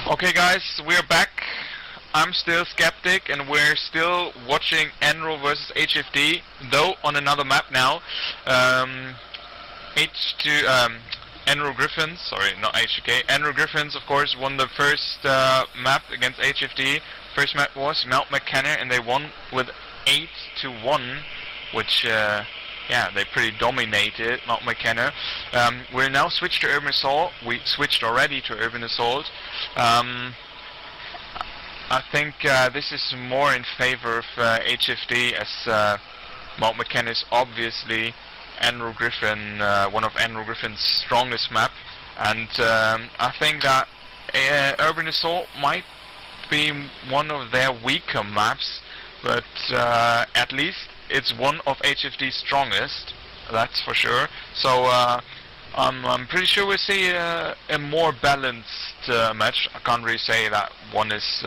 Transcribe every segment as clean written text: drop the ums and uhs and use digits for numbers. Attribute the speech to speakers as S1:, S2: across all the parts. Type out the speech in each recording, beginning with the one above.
S1: Okay guys, we're back. I'm still skeptic and we're still watching Enro versus HFD, though on another map now. Enro Griffins, sorry, not HK. Enro Griffins, of course, won the first map against HFD. First map was Mount McKenna and they won with 8-1, which yeah, they pretty dominated Mount McKenna. We're now switched to Urban Assault. We switched already to Urban Assault. I think this is more in favor of HFD, as Mount McKenna is obviously Enro Griffin, one of Enro Griffin's strongest map, and I think that Urban Assault might be one of their weaker maps, but at least it's one of HFD's strongest, that's for sure. So I'm pretty sure we'll see a more balanced match. I can't really say that one is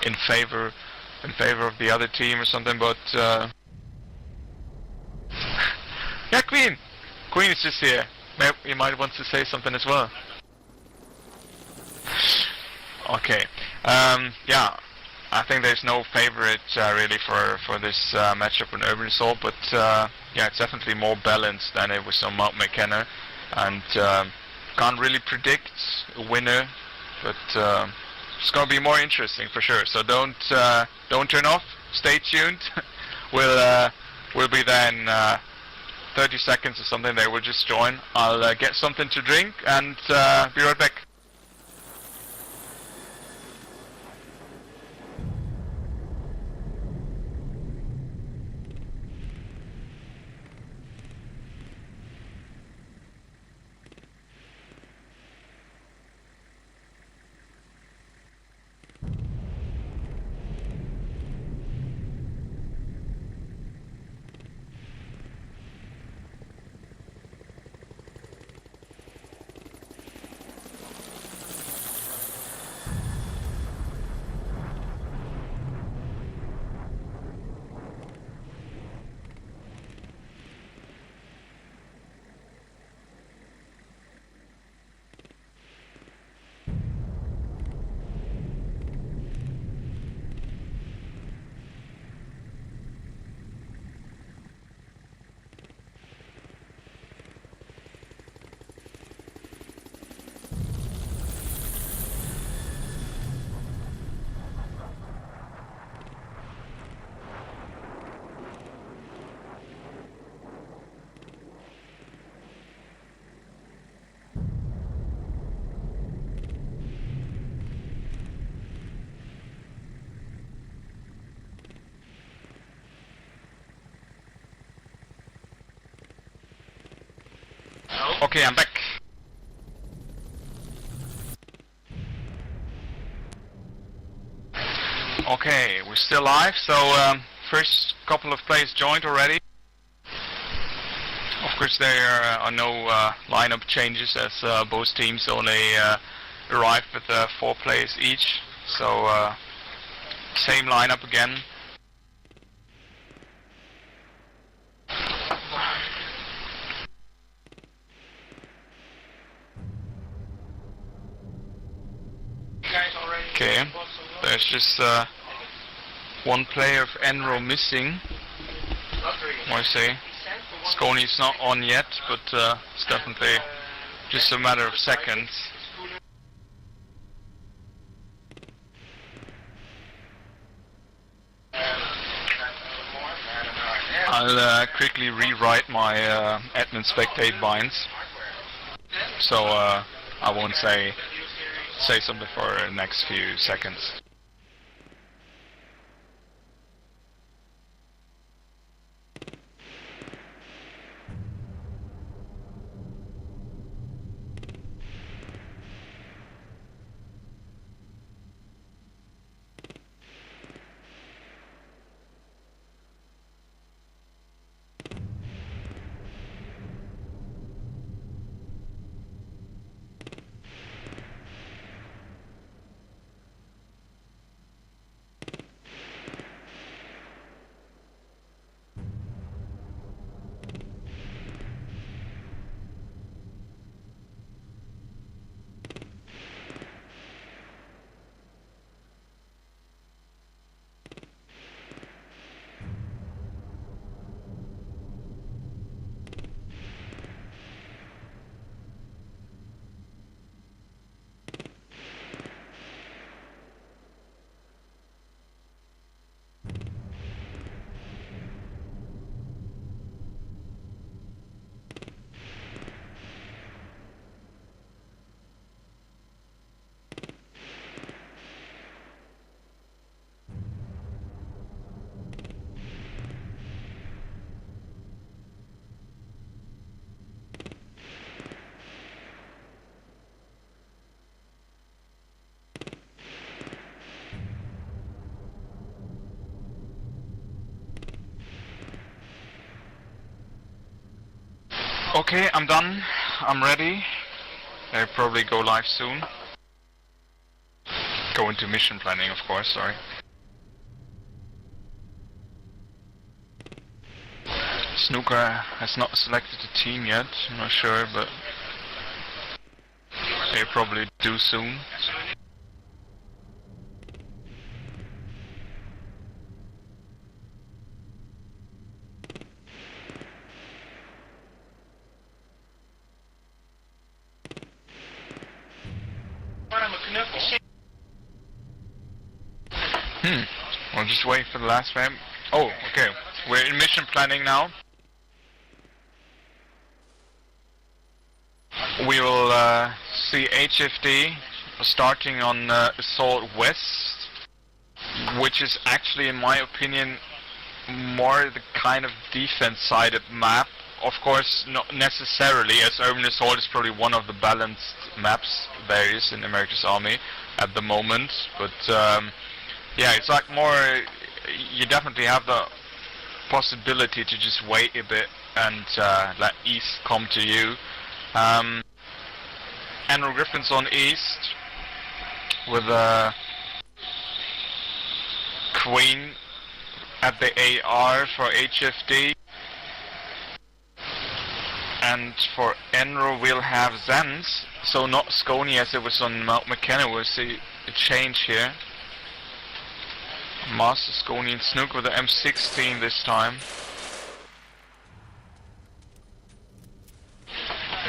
S1: in favor of the other team or something, but yeah, Queen is just here. You might want to say something as well. Okay, yeah, I think there's no favorite really for this matchup in Urban Assault, but yeah, it's definitely more balanced than it was on Mount McKenna, and can't really predict a winner, but it's gonna be more interesting for sure. So don't turn off. Stay tuned. We'll be there in 30 seconds or something. They will just join. I'll get something to drink and be right back. Okay, I'm back. Okay, we're still live, so first couple of players joined already. Of course there are no lineup changes, as both teams only arrived with 4 players each, so same lineup again. Okay, there's just one player of Enro missing. I say Sconi's not on yet, but it's definitely just a matter of seconds. I'll quickly rewrite my admin spectate binds, so I won't say something for the next few seconds. Okay, I'm done. I'm ready. I'll probably go live soon. Go into mission planning, of course, sorry. Snooker has not selected a team yet, I'm not sure, but they'll probably do soon. We'll just wait for the last frame. Oh, okay. We're in mission planning now. We will see HFD starting on Assault West, which is actually, in my opinion, more the kind of defense-sided map. Of course, not necessarily, as Urban Assault is probably one of the balanced maps there is in America's Army at the moment. But yeah, it's like more, you definitely have the possibility to just wait a bit and let East come to you. Enro Griffins on East with a Queen at the AR for HFD, and for Enro we'll have Zans, so not Scony as it was on Mount McKenna. We'll see a change here. Master Scony and Snook with the M16 this time.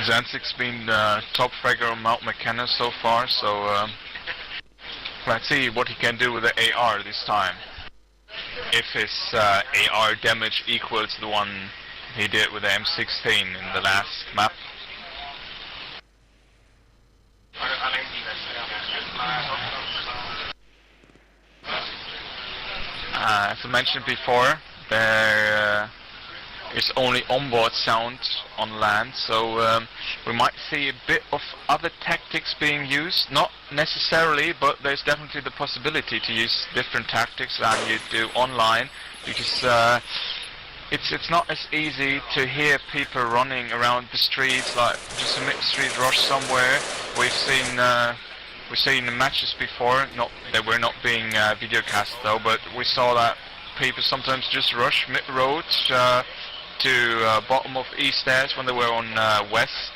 S1: Zanzig's been top fragger on Mount McKenna so far, so let's see what he can do with the AR this time. If his AR damage equals the one he did with the M16 in the last map. As I mentioned before, there is only onboard sound on land, so we might see a bit of other tactics being used. Not necessarily, but there's definitely the possibility to use different tactics than you do online, because it's not as easy to hear people running around the streets, like just a mid-street rush somewhere. We've seen the matches before, not they were not being videocast though, but we saw that people sometimes just rush mid-road to bottom of east stairs when they were on west,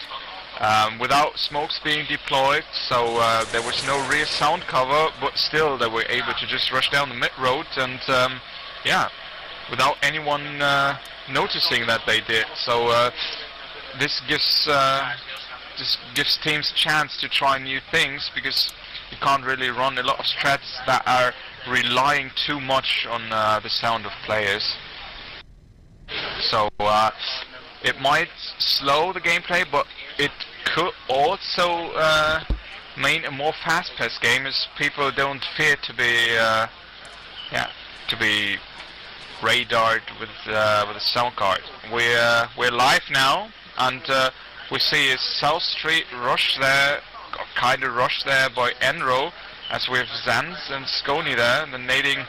S1: without smokes being deployed, so there was no rear sound cover, but still they were able to just rush down the mid-road and yeah, without anyone noticing that they did. So this gives teams a chance to try new things, because you can't really run a lot of strats that are relying too much on the sound of players. So it might slow the gameplay, but it could also mean a more fast-paced game, as people don't fear to be radared with a sound card. We're live now, and we see a South Street rush there, or kind of rush there by Enro, as we have Zans and Scony there, and then nading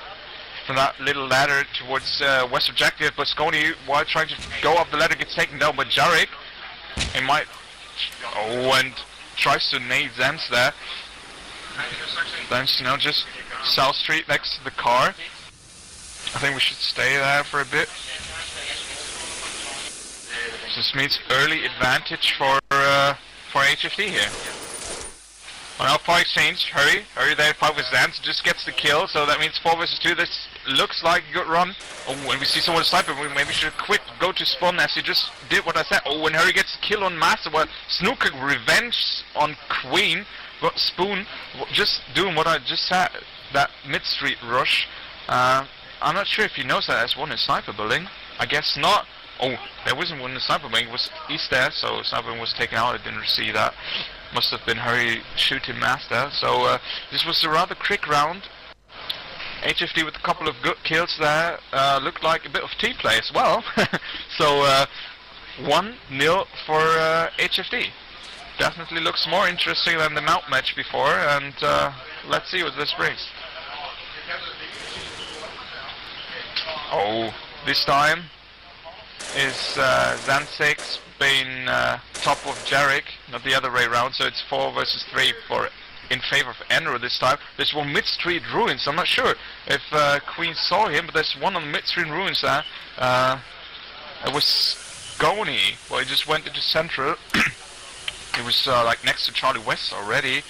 S1: from that little ladder towards west objective, but Scony, while trying to go up the ladder, gets taken down by Jarek. He might, and tries to nade Zans there. Zans now just South Street next to the car. I think we should stay there for a bit. This means early advantage for HFD here. On our far exchange, hurry there, 5 with Zans, just gets the kill, so that means 4 versus 2, this looks like a good run. Oh, when we see someone sniper, we maybe should quick go to spawn, as he just did what I said. Oh, when Hurry gets kill on Master, well, Snooker revenge on Queen, got Spoon, just doing what I just said, that mid-street rush. I'm not sure if he knows that as one in sniper building, I guess not. Oh, there wasn't one in the sniper building, it was east there, so sniper was taken out, I didn't see that. Must have been Hurry shooting Master. So this was a rather quick round. HFD with a couple of good kills there. Looked like a bit of team play as well. So 1-0 for HFD. Definitely looks more interesting than the Mount match before, and let's see what this brings. Oh, this time is Zanzig's being top of Jarek, not the other way around. So it's 4 versus 3 in favor of Enro this time. There's one mid-street ruins. I'm not sure if Queen saw him, but there's one on the mid-street ruins there. It was Scony. Well, he just went into central. He was like next to Charlie West already.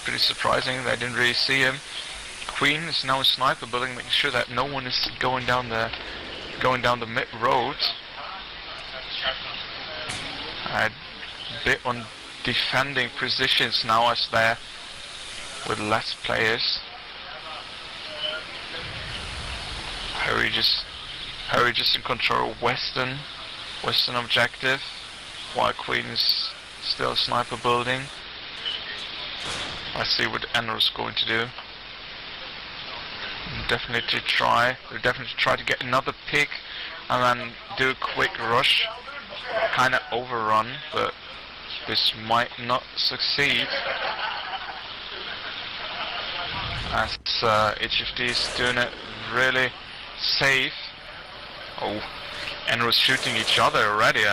S1: Pretty surprising. They didn't really see him. Queen is now in sniper building, making sure that no one is going down the mid road. A bit on defending positions now as they're with less players. Harry just in control of Western objective, while Queen is still sniper building. Let's see what Enro's going to do. They'll definitely try to get another pick and then do a quick rush, kind of overrun, but this might not succeed. As HFD is doing it really safe. Oh, Enro's shooting each other already.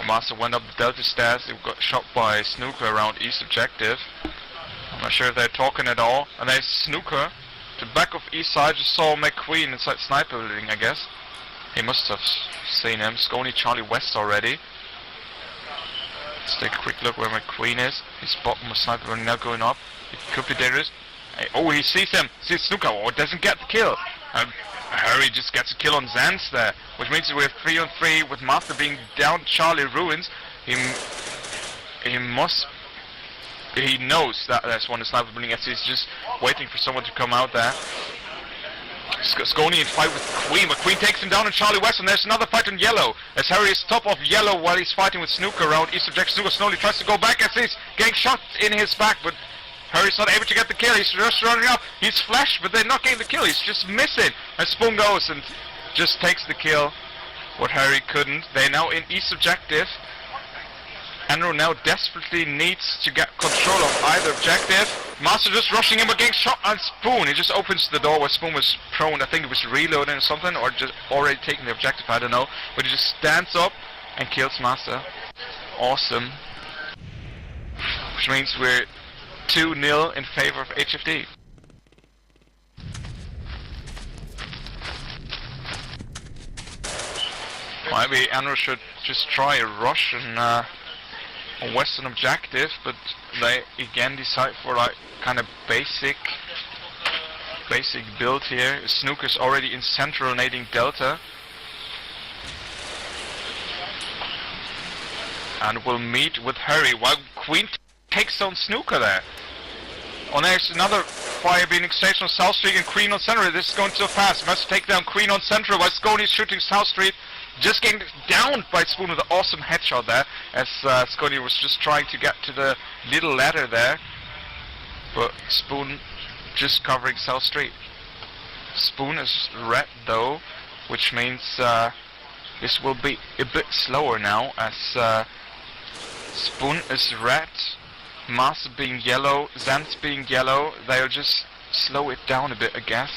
S1: Master went up the Delta stairs. They got shot by Snooker around East objective. I'm not sure if they're talking at all. And there's Snooker. To the back of East side, just saw McQueen inside sniper building, I guess. He must have seen him. Scony Charlie West already. Let's take a quick look where McQueen is. He's bottom of sniper building now going up. It could be dangerous. Hey, oh, he sees him. Sees Snooker. Oh, doesn't get the kill. Harry just gets a kill on Zans there, which means we're 3 on 3 with Master being down Charlie Ruins. He knows that there's one sniper building as he's just waiting for someone to come out there. Scony in fight with Queen, but Queen takes him down on Charlie West, and there's another fight on Yellow, as Harry is top of Yellow while he's fighting with Snooker around East objective. Snooker slowly tries to go back as he's getting shot in his back, but Harry's not able to get the kill. He's just running up. He's flashed, but they're not getting the kill. He's just missing. And Spoon goes and just takes the kill. What Harry couldn't. They're now in East objective. Enro now desperately needs to get control of either objective. Master just rushing him, but getting shot on Spoon. He just opens the door where Spoon was prone. I think it was reloading or something, or just already taking the objective. I don't know. But he just stands up and kills Master. Awesome. Which means we're 2-0 in favor of HFD. Maybe Enro should just try a rush on Western objective, but they again decide for like kind of basic build here. Snooker's already in central nading Delta. And will meet with Harry while Queen takes on Snooker there. Oh, there's another fire being exchanged on South Street and Queen on Central. This is going so fast. Must take down Queen on Central while Scony is shooting South Street. Just getting downed by Spoon with an awesome headshot there, as Scony was just trying to get to the little ladder there. But Spoon just covering South Street. Spoon is red though, which means this will be a bit slower now, as Spoon is red. Master being yellow, Zant being yellow. They'll just slow it down a bit, I guess.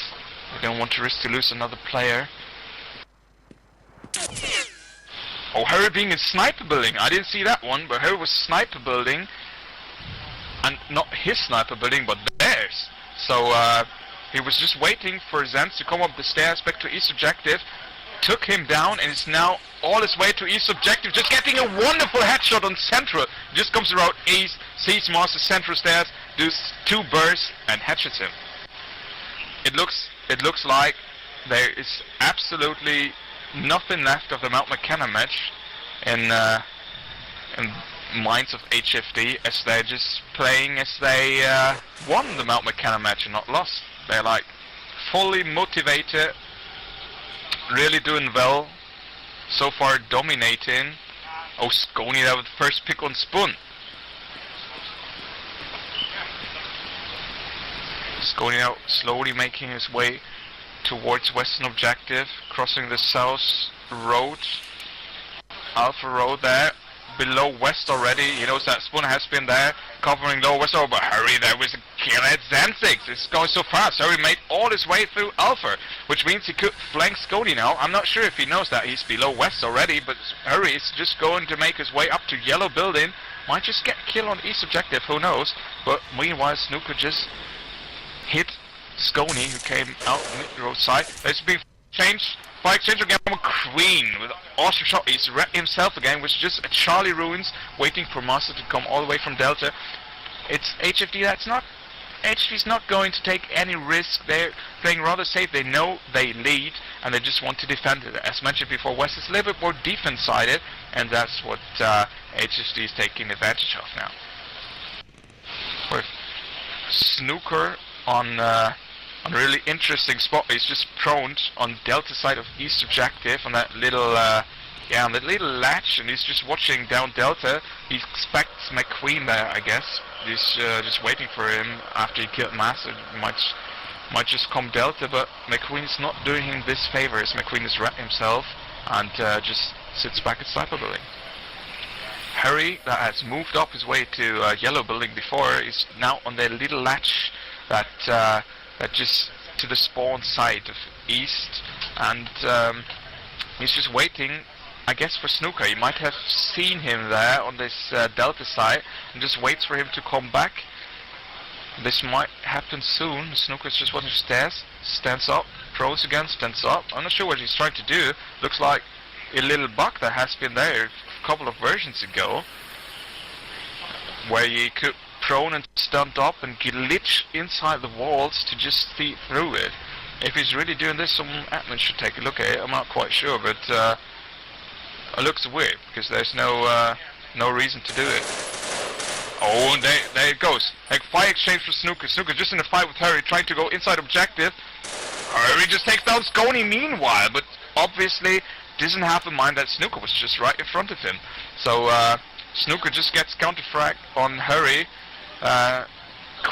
S1: They don't want to risk to lose another player. Oh, Harry being in sniper building. I didn't see that one, but Harry was sniper building. And not his sniper building, but theirs. So he was just waiting for Zant to come up the stairs back to East objective. Took him down and is now all his way to East objective, just getting a wonderful headshot on Central. Just comes around East, sees Master Central stairs, does 2 bursts and headshots him. It looks like there is absolutely nothing left of the Mount McKenna match in minds of HFD, as they're just playing as they won the Mount McKenna match and not lost. They're like fully motivated. Really doing well so far, dominating. Oh, Scony there with the first pick on Spoon. Scony now slowly making his way towards Western objective, crossing the South Road, Alpha Road there. below West already. He knows that Spoon has been there, covering low West. Oh, but hurry, there was a kill at Zanzix. It's going so fast. Hurry made all his way through Alpha, which means he could flank Scody now. I'm not sure if he knows that he's below West already, but Hurry is just going to make his way up to Yellow Building. Might just get kill on East Objective, who knows. But meanwhile, Snooker just hit Scony, who came out mid-road side. There's been changed. Fire exchange again from Queen with awesome shot. He's red himself again, which is just a Charlie Ruins waiting for Master to come all the way from Delta. It's HFD that's not. HFD's not going to take any risk. They're playing rather safe. They know they lead and they just want to defend it. As mentioned before, West is a little bit more defense-sided, and that's what HFD is taking advantage of now. With Snooker on a really interesting spot. He's just prone on Delta side of East Objective on that little on that little latch, and he's just watching down Delta. He expects McQueen there, I guess. He's just waiting for him after he killed Master. Might just come Delta, but McQueen's not doing him this favor as McQueen is red himself and just sits back at Sniper Building. Harry, that has moved up his way to Yellow Building before, is now on the little latch that just to the spawn side of East, and he's just waiting, I guess, for Snooker. He might have seen him there on this Delta side and just waits for him to come back. This might happen soon. Snooker's just watching stairs, stands up, throws again, stands up. I'm not sure what he's trying to do. Looks like a little bug that has been there a couple of versions ago, where you could prone and stand up and glitch inside the walls to just see through it. If he's really doing this, some admin should take a look at it. I'm not quite sure, but it looks weird because there's no reason to do it. Oh, and there it goes. Like fire exchange for Snooker. Snooker just in a fight with Harry, trying to go inside Objective. Harry just takes down Scony meanwhile, but obviously doesn't have in mind that Snooker was just right in front of him. So Snooker just gets counter frag on Harry.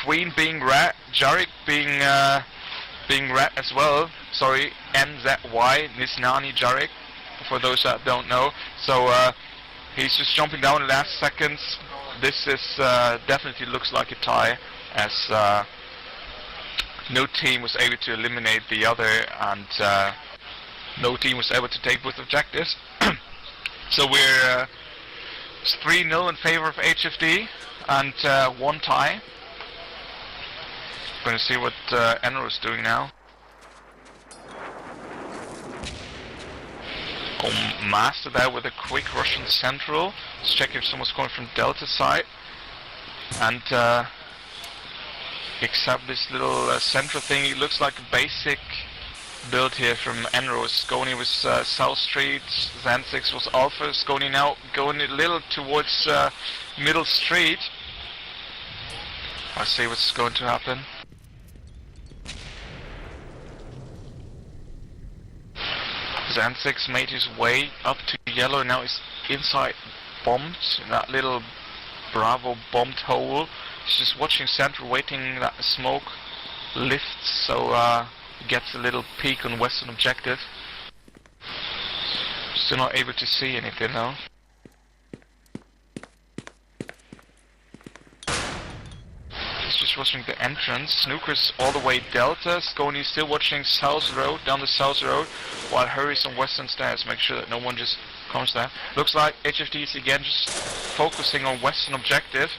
S1: Queen being red, Jarek being red as well. Sorry, NZY, Nisnani Jarek, for those that don't know. So he's just jumping down in the last seconds. This is definitely looks like a tie, as no team was able to eliminate the other, and no team was able to take both objectives. So we're 3-0 in favor of HFD, and one tie. Going to see what Enro is doing now. Oh, Master there with a quick Russian central. Let's check if someone's coming from Delta side. And except this little central thing, it looks like a basic build here from Enro. Scony was South Street, Zanzix was Alpha. Scony now going a little towards Middle Street. Let's see what's going to happen. Zanzix made his way up to Yellow, now he's inside bombed, in that little Bravo bombed hole. He's just watching Central, waiting that smoke lifts, so he gets a little peek on Western Objective. Still not able to see anything though. He's just watching the entrance. Snooker's all the way Delta. Scony's still watching South Road, down the South Road, while Hurry's on Western Stairs. Make sure that no one just comes there. Looks like HFD is again just focusing on Western Objective,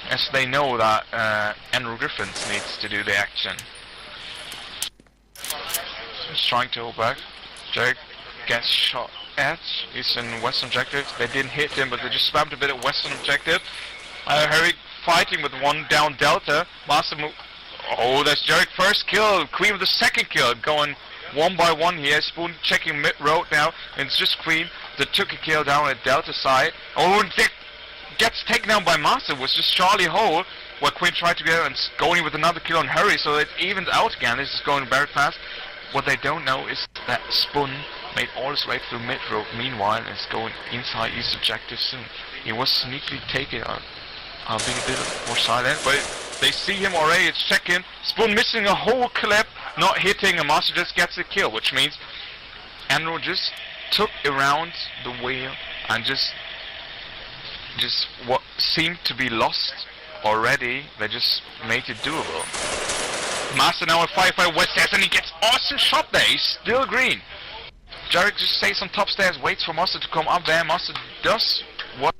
S1: as they know that Enro Griffins needs to do the action. He's trying to hold back. Jake gets shot at. He's in Western Objective. They didn't hit him, but they just spammed a bit at Western Objective. Hurry fighting with one down Delta. Master move. Oh, that's Jarek first kill. Queen with the second kill. Going one by one here. Spoon checking mid-road now. And it's just Queen that took a kill down at Delta side. Oh, and gets taken down by Master. It was just Charlie Hole, where Queen tried to go and going with another kill on Hurry. So it evens out again. This is going very fast. What they don't know is that Spoon made all his way through mid-road. Meanwhile, is going inside East Objective soon. He was sneakily taken out. I'll be a bit more silent, but they see him already. It's checking. Spoon missing a whole clip, not hitting, and Master just gets a kill, which means Enro just took around the wheel and just just what seemed to be lost already, they just made it doable. Master now at firefighter west stairs, and he gets awesome shot there. He's still green. Jarek just stays on top stairs, waits for Master to come up there. Master does what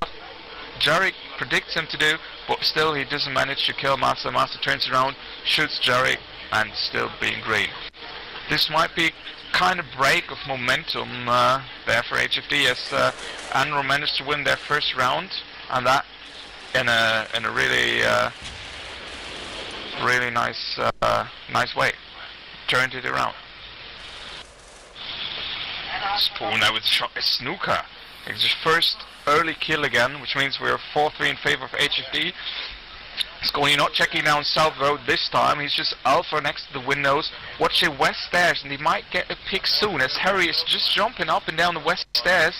S1: Jarek predicts him to do, but still he doesn't manage to kill Master. Master turns around, shoots Jarek, and still being green. This might be kind of break of momentum there for HFD, as Enro managed to win their first round, and that in a really nice way. Turned it around. Spoon now with shot is Snooker. It's his first early kill again, which means we're 4-3 in favor of HFD. Scony not checking down South Road this time. He's just alpha next to the windows, watching west stairs, and he might get a pick soon, as Harry is just jumping up and down the west stairs.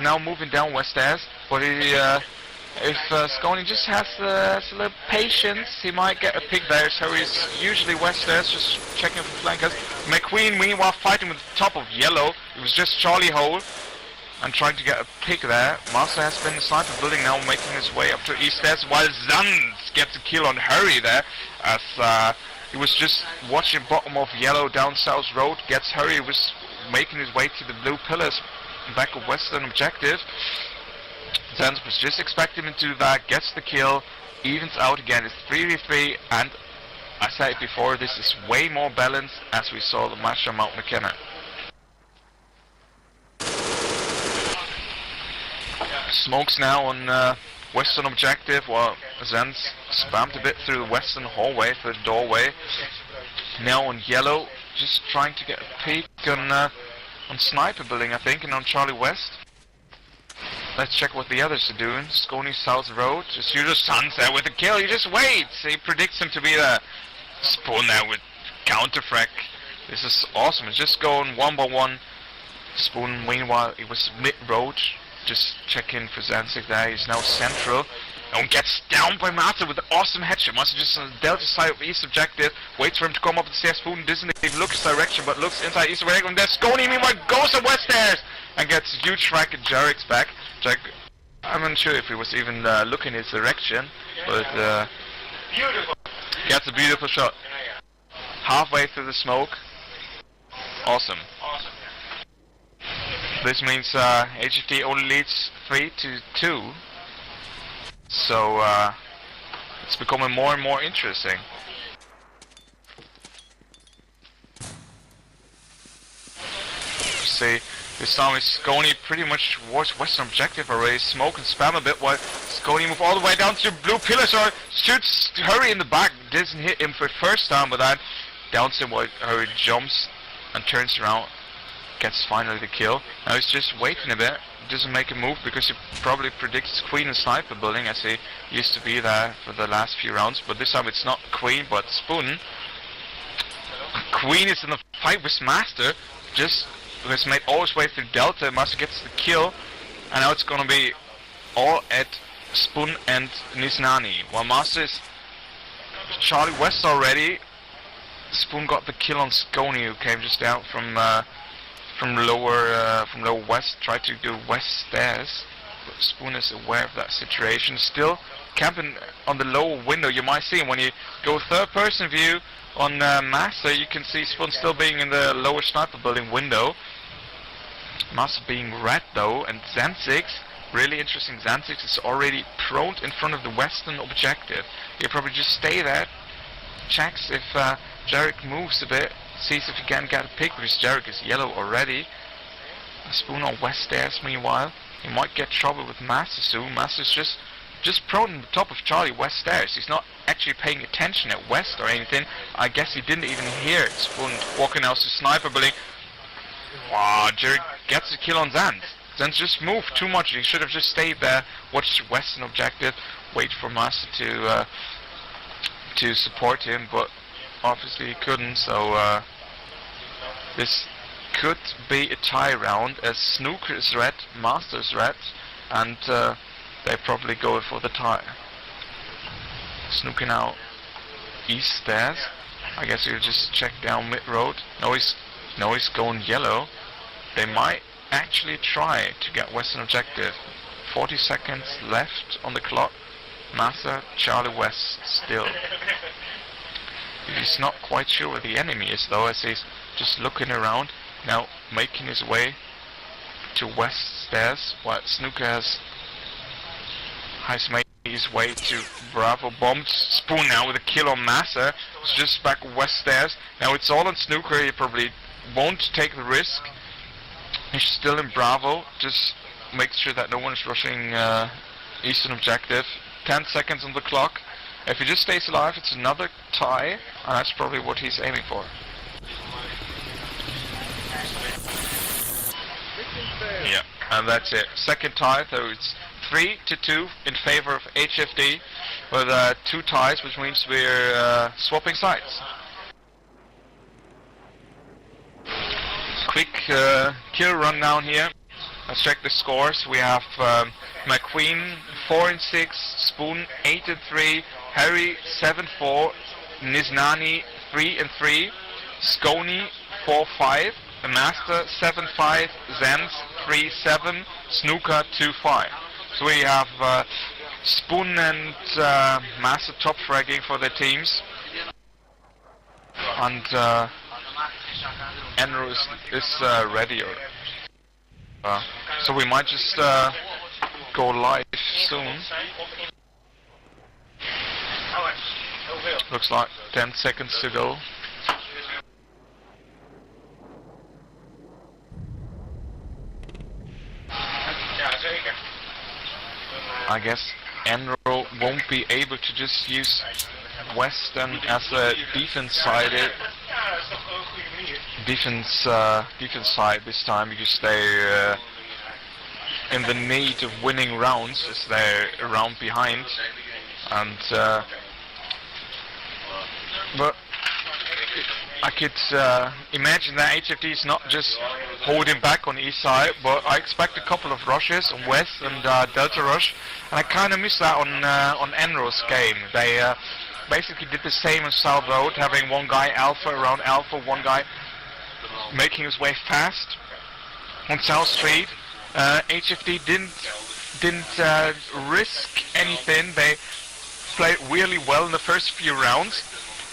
S1: Now moving down west stairs, but if Scony just has a little patience, he might get a pick there. So he's usually west stairs, just checking for flankers. McQueen, meanwhile, fighting with the top of yellow. It was just Charlie Hole and trying to get a pick there. Master has been in the sniper building now, making his way up to east stairs, while Zanz gets a kill on Harry there, as he was just watching bottom of yellow down South Road. Gets Harry, was making his way to the blue pillars back of western objective. Zanz was just expecting him to do that, gets the kill, evens out again. It's 3v3, and I said it before, this is way more balanced as we saw the match on Mount McKenna. Smokes now on western objective, while Zanz spammed a bit through the western hallway, through the doorway. Now on yellow, just trying to get a peek on sniper building, I think, and on Charlie West. Let's check what the others are doing. Scony South Road, just uses Suns there with a kill. He just waits. He predicts him to be there. Spoon there with counter frack. This is awesome. It's just going one by one. Spoon, meanwhile, he was mid-road. Just checking for Zanzig there. He's now central. And gets down by Master with an awesome headshot. Master just on the delta side of east objective. Waits for him to come up the stairs. Spoon doesn't even look his direction, but looks inside east objective. And there's Scony, meanwhile, goes to west stairs and gets a huge frack at Jarek's back. Jarek, I'm not sure if he was even looking his direction, but gets a beautiful shot. Halfway through the smoke. Awesome. This means HFD only leads 3-2. So it's becoming more and more interesting. See, this time is Scony pretty much towards western objective already. Smoke and spam a bit while Scony move all the way down to blue pillars, or shoots Hurry in the back. Doesn't hit him for the first time, but then downs him while Hurry jumps and turns around. Gets finally the kill. Now he's just waiting a bit. Doesn't make a move because he probably predicts Queen and sniper building, as he used to be there for the last few rounds. But this time it's not Queen but Spoon. Queen is in the fight with Master, just has made all his way through Delta. Master gets the kill, and now it's gonna be all at Spoon and Nisnani. While Master is Charlie West already, Spoon got the kill on Scony, who came just down from lower west, tried to do west stairs. But Spoon is aware of that situation. Still camping on the lower window. You might see him when you go third person view on Master. You can see Spoon still being in the lower sniper building window. Master being red though, and Zanzix, really interesting. Zanzix is already prone in front of the western objective. He'll probably just stay there, checks if Jarek moves a bit, sees if he can get a pick, because Jarek is yellow already. Spoon on west stairs meanwhile. He might get trouble with Master soon. Master's just prone on the top of Charlie West stairs. He's not actually paying attention at west or anything. I guess he didn't even hear it. Spoon walking out to sniper building. Wow, Jarek gets a kill on Zanz. Zanz just moved too much. He should have just stayed there, watched the western objective, wait for Master to support him, but obviously he couldn't. So this could be a tie round, as Snooker is red, Master is red, and they probably go for the tie. Snooker now east stairs. I guess he'll just check down mid road. No, he's going yellow. They might actually try to get western objective 40 seconds left on the clock. Massa, Charlie West still. He's not quite sure where the enemy is though, as he's just looking around, now making his way to West stairs, while Snooker has made his way to Bravo. Bombed Spoon now with a kill on Massa. It's just back West stairs. Now it's all on Snooker, he probably won't take the risk. He's still in Bravo, just make sure that no one is rushing Eastern objective. 10 seconds on the clock. If he just stays alive, it's another tie, and that's probably what he's aiming for. Yeah, and that's it. Second tie, so it's 3-2 in favor of HFD, with 2 ties, which means we're swapping sides. Quick kill rundown here. Let's check the scores. We have McQueen 4-6, Spoon 8-3, Harry 7-4, Niznani 3-3, Scony 4-5, the Master 7-5, Zenz 3-7, Snooker 2-5. So we have Spoon and Master top fragging for their teams, and Enro is ready. So we might just go live soon. Looks like 10 seconds to go. I guess Enro won't be able to just use Western as a defense side this time, because they in the need of winning rounds, as they're a round behind, and but I could imagine that HFD is not just holding back on east side, but I expect a couple of rushes on west and Delta rush, and I kind of miss that on Enro's game. They basically did the same on South Road, having one guy Alpha around Alpha, one guy making his way fast on South Street. HFD didn't risk anything. They played really well in the first few rounds,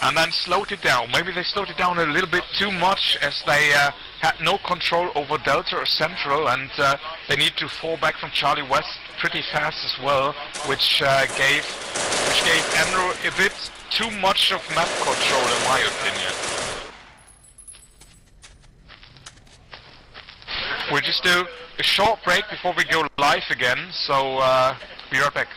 S1: and then slowed it down. Maybe they slowed it down a little bit too much, as they had no control over Delta or Central, and they need to fall back from Charlie West pretty fast as well, which gave Enro a bit too much of map control, in my opinion. We'll just do a short break before we go live again, so be right back.